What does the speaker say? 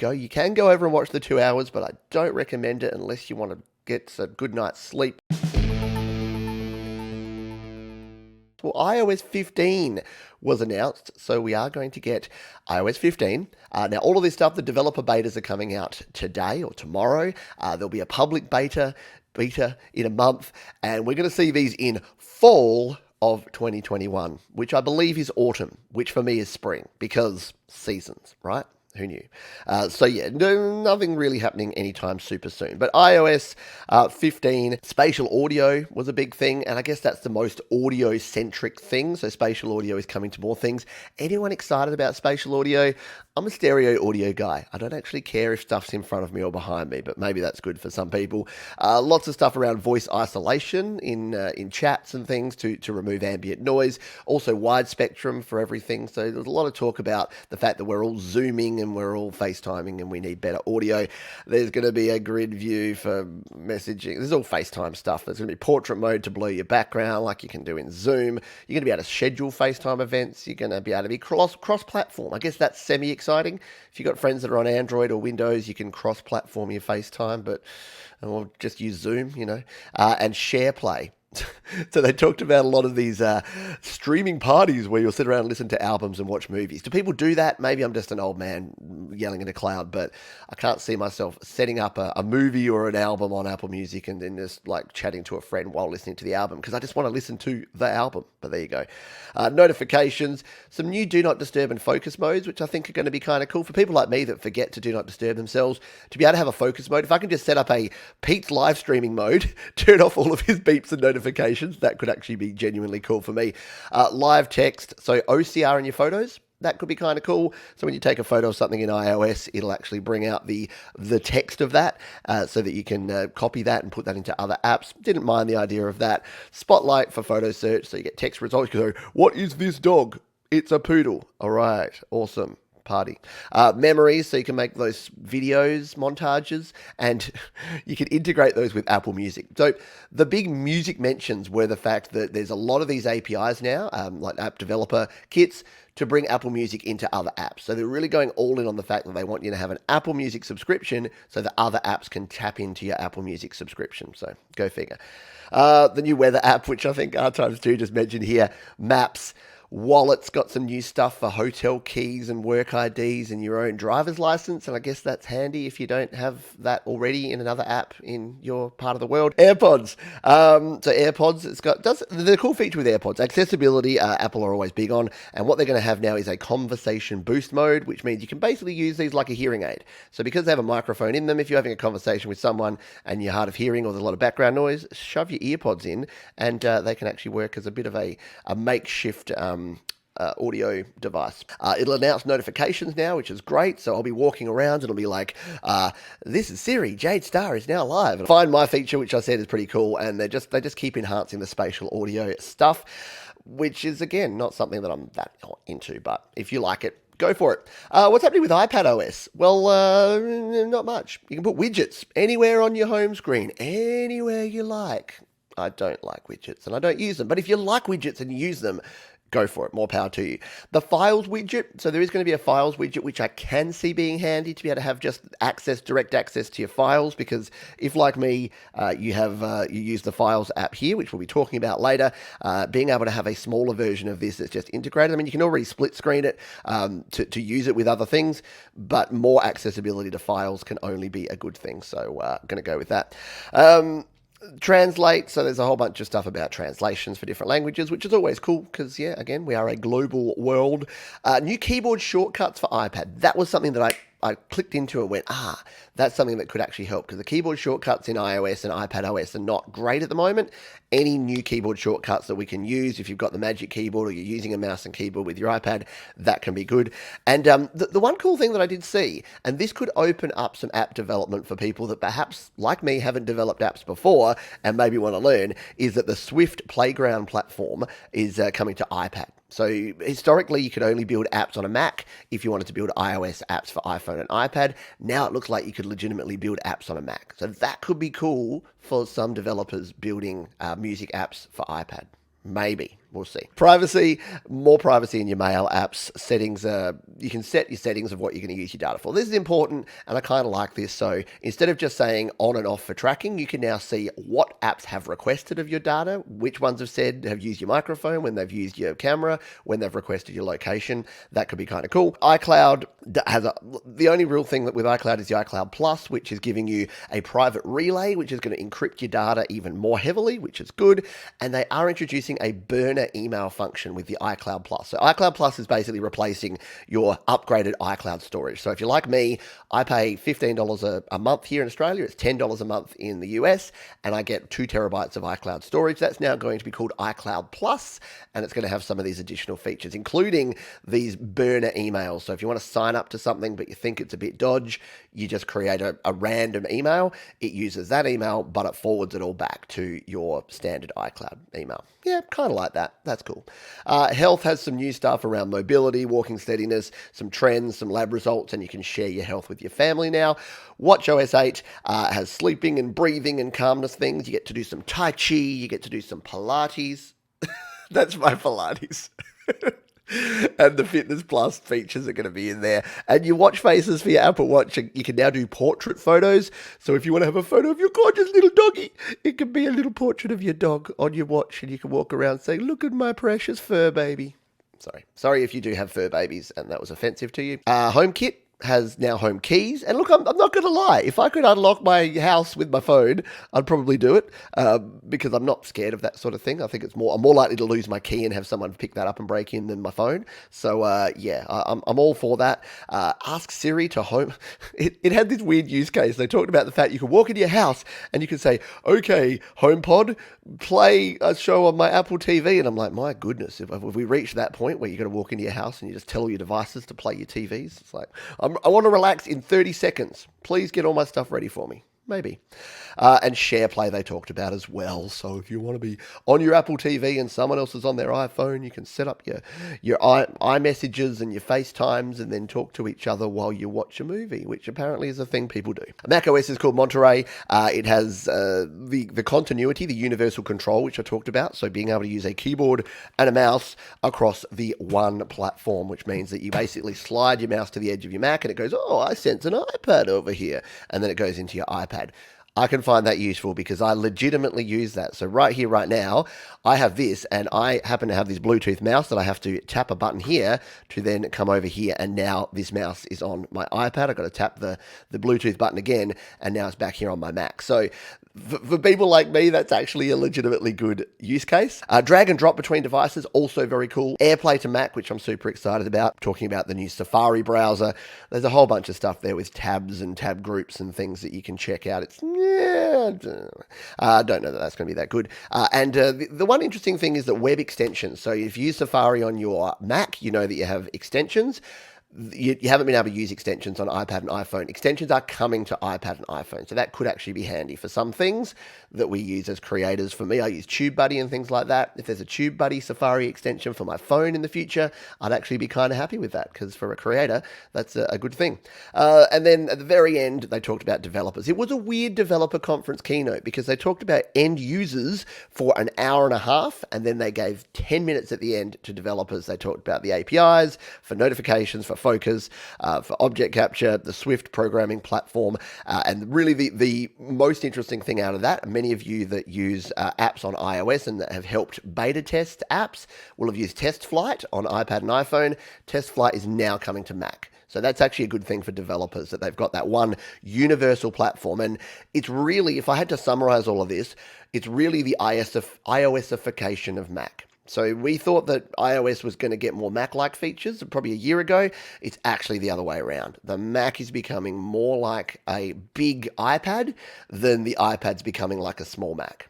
go. You can go over and watch the 2 hours, but I don't recommend it unless you want to get a good night's sleep. Well, iOS 15 was announced, so we are going to get iOS 15. Now, all of this stuff, the developer betas are coming out today or tomorrow. There'll be a public beta in a month, and we're going to see these in fall of 2021, which I believe is autumn, which for me is spring, because seasons, right? Who knew? So yeah, nothing really happening anytime super soon. But iOS 15, spatial audio was a big thing, and I guess that's the most audio-centric thing. So spatial audio is coming to more things. Anyone excited about spatial audio? I'm a stereo audio guy. I don't actually care if stuff's in front of me or behind me, but maybe that's good for some people. Lots of stuff around voice isolation in chats and things to remove ambient noise. Also wide spectrum for everything. So there's a lot of talk about the fact that we're all Zooming and we're all FaceTiming and we need better audio. There's going to be a grid view for messaging. This is all FaceTime stuff. There's going to be portrait mode to blur your background like you can do in Zoom. You're going to be able to schedule FaceTime events. You're going to be able to be cross-platform. I guess that's semi-exciting. If you've got friends that are on Android or Windows, you can cross-platform your FaceTime, but or just use Zoom, and SharePlay. So they talked about a lot of these streaming parties where you'll sit around and listen to albums and watch movies. Do people do that? Maybe I'm just an old man yelling in a cloud, but I can't see myself setting up a movie or an album on Apple Music and then just like chatting to a friend while listening to the album because I just want to listen to the album. But there you go. Notifications, some new Do Not Disturb and focus modes, which I think are going to be kind of cool for people like me that forget to Do Not Disturb themselves, to be able to have a focus mode. If I can just set up a Pete's live streaming mode, turn off all of his beeps and notifications, that could actually be genuinely cool for me. Live text, so OCR in your photos, that could be kind of cool. So when you take a photo of something in iOS, it'll actually bring out the text of that so that you can copy that and put that into other apps. Didn't mind the idea of that. Spotlight for photo search, so you get text results. You go, what is this dog? It's a poodle. All right, awesome. Party. Memories, so you can make those videos, montages, and you can integrate those with Apple Music. So the big music mentions were the fact that there's a lot of these APIs now, like app developer kits, to bring Apple Music into other apps. So they're really going all in on the fact that they want you to have an Apple Music subscription so that other apps can tap into your Apple Music subscription. So go figure. The new weather app, which I think R2 just mentioned here, Maps. Wallet's got some new stuff for hotel keys and work IDs and your own driver's license, and I guess that's handy if you don't have that already in another app in your part of the world. AirPods. So AirPods, the cool feature with AirPods, accessibility, Apple are always big on, and what they're going to have now is a conversation boost mode, which means you can basically use these like a hearing aid. So because they have a microphone in them, if you're having a conversation with someone and you're hard of hearing or there's a lot of background noise, shove your earpods in, and they can actually work as a bit of a makeshift audio device. It'll announce notifications now, which is great. So I'll be walking around and it'll be like, this is Siri, Jade Star is now live. And Find My feature, which I said is pretty cool, and they just keep enhancing the spatial audio stuff, which is again not something that I'm that into, but if you like it, go for it. What's happening with iPadOS? Well, not much. You can put widgets anywhere on your home screen, anywhere you like. I don't like widgets and I don't use them, but if you like widgets and you use them, go for it. More power to you. The Files widget. So there is going to be a Files widget, which I can see being handy to be able to have just direct access to your files. Because if, like me, you use the Files app here, which we'll be talking about later, being able to have a smaller version of this that's just integrated. I mean, you can already split screen it to use it with other things, but more accessibility to files can only be a good thing. So I'm going to go with that. Translate, so there's a whole bunch of stuff about translations for different languages, which is always cool because, yeah, again, we are a global world. New keyboard shortcuts for iPad. That was something that I clicked into and went, that's something that could actually help because the keyboard shortcuts in iOS and iPadOS are not great at the moment. Any new keyboard shortcuts that we can use, if you've got the Magic Keyboard or you're using a mouse and keyboard with your iPad, that can be good. And the one cool thing that I did see, and this could open up some app development for people that perhaps, like me, haven't developed apps before and maybe want to learn, is that the Swift Playground platform is coming to iPad. So historically, you could only build apps on a Mac if you wanted to build iOS apps for iPhone and iPad. Now it looks like you could legitimately build apps on a Mac. So that could be cool for some developers building music apps for iPad. Maybe. We'll see. Privacy, more privacy in your mail apps. Settings, you can set your settings of what you're going to use your data for. This is important, and I kind of like this. So instead of just saying on and off for tracking, you can now see what apps have requested of your data, which ones have used your microphone, when they've used your camera, when they've requested your location. That could be kind of cool. iCloud the only real thing that with iCloud is the iCloud Plus, which is giving you a private relay, which is going to encrypt your data even more heavily, which is good. And they are introducing a burner email function with the iCloud Plus. So iCloud Plus is basically replacing your upgraded iCloud storage. So if you're like me, I pay $15 a month here in Australia. It's $10 a month in the US, and I get 2 terabytes of iCloud storage. That's now going to be called iCloud Plus, and it's going to have some of these additional features, including these burner emails. So if you want to sign up to something but you think it's a bit dodge, you just create a random email. It uses that email, but it forwards it all back to your standard iCloud email. Yeah, kind of like that. That's cool. Health has some new stuff around mobility, walking steadiness, some trends, some lab results, and you can share your health with your family now. WatchOS 8 has sleeping and breathing and calmness things. You get to do some Tai Chi. You get to do some Pilates. That's my Pilates. And the Fitness Plus features are going to be in there. And your watch faces for your Apple Watch, you can now do portrait photos. So if you want to have a photo of your gorgeous little doggy, it can be a little portrait of your dog on your watch, and you can walk around saying, "Look at my precious fur baby." Sorry if you do have fur babies and that was offensive to you. HomeKit has now home keys. And look, I'm not going to lie. If I could unlock my house with my phone, I'd probably do it because I'm not scared of that sort of thing. I think I'm more likely to lose my key and have someone pick that up and break in than my phone. So, I'm all for that. Ask Siri to home. It had this weird use case. They talked about the fact you could walk into your house and you could say, "Okay, HomePod, play a show on my Apple TV." And I'm like, my goodness, if we reach that point where you're going to walk into your house and you just tell all your devices to play your TVs, it's like, I want to relax in 30 seconds. Please get all my stuff ready for me. Maybe. And SharePlay they talked about as well. So if you want to be on your Apple TV and someone else is on their iPhone, you can set up your iMessages and your FaceTimes and then talk to each other while you watch a movie, which apparently is a thing people do. macOS is called Monterey. It has the continuity, the universal control, which I talked about. So being able to use a keyboard and a mouse across the one platform, which means that you basically slide your mouse to the edge of your Mac and it goes, "Oh, I sense an iPad over here." And then it goes into your iPad. I can find that useful because I legitimately use that. So right here, right now, I have this, and I happen to have this Bluetooth mouse that I have to tap a button here to then come over here, and now this mouse is on my iPad. I've got to tap the Bluetooth button again, and now it's back here on my Mac. So for people like me, that's actually a legitimately good use case. Drag and drop between devices, also very cool. AirPlay to Mac, which I'm super excited about. Talking about the new Safari browser. There's a whole bunch of stuff there with tabs and tab groups and things that you can check out. I don't know that that's going to be that good. And the one interesting thing is that web extensions. So if you use Safari on your Mac, you know that you have extensions. You haven't been able to use extensions on iPad and iPhone. Extensions are coming to iPad and iPhone, so that could actually be handy for some things that we use as creators. For me, I use TubeBuddy and things like that. If there's a TubeBuddy Safari extension for my phone in the future, I'd actually be kind of happy with that because for a creator, that's a good thing. And then at the very end, they talked about developers. It was a weird developer conference keynote because they talked about end users for an hour and a half, and then they gave 10 minutes at the end to developers. They talked about the APIs for notifications, for focus, for object capture, the Swift programming platform, and really the most interesting thing out of that, many of you that use apps on iOS and that have helped beta test apps will have used TestFlight on iPad and iPhone. TestFlight is now coming to Mac. So that's actually a good thing for developers, that they've got that one universal platform. And it's really, if I had to summarize all of this, it's really the iOSification of Mac. So we thought that iOS was going to get more Mac-like features probably a year ago. It's actually the other way around. The Mac is becoming more like a big iPad than the iPad's becoming like a small Mac.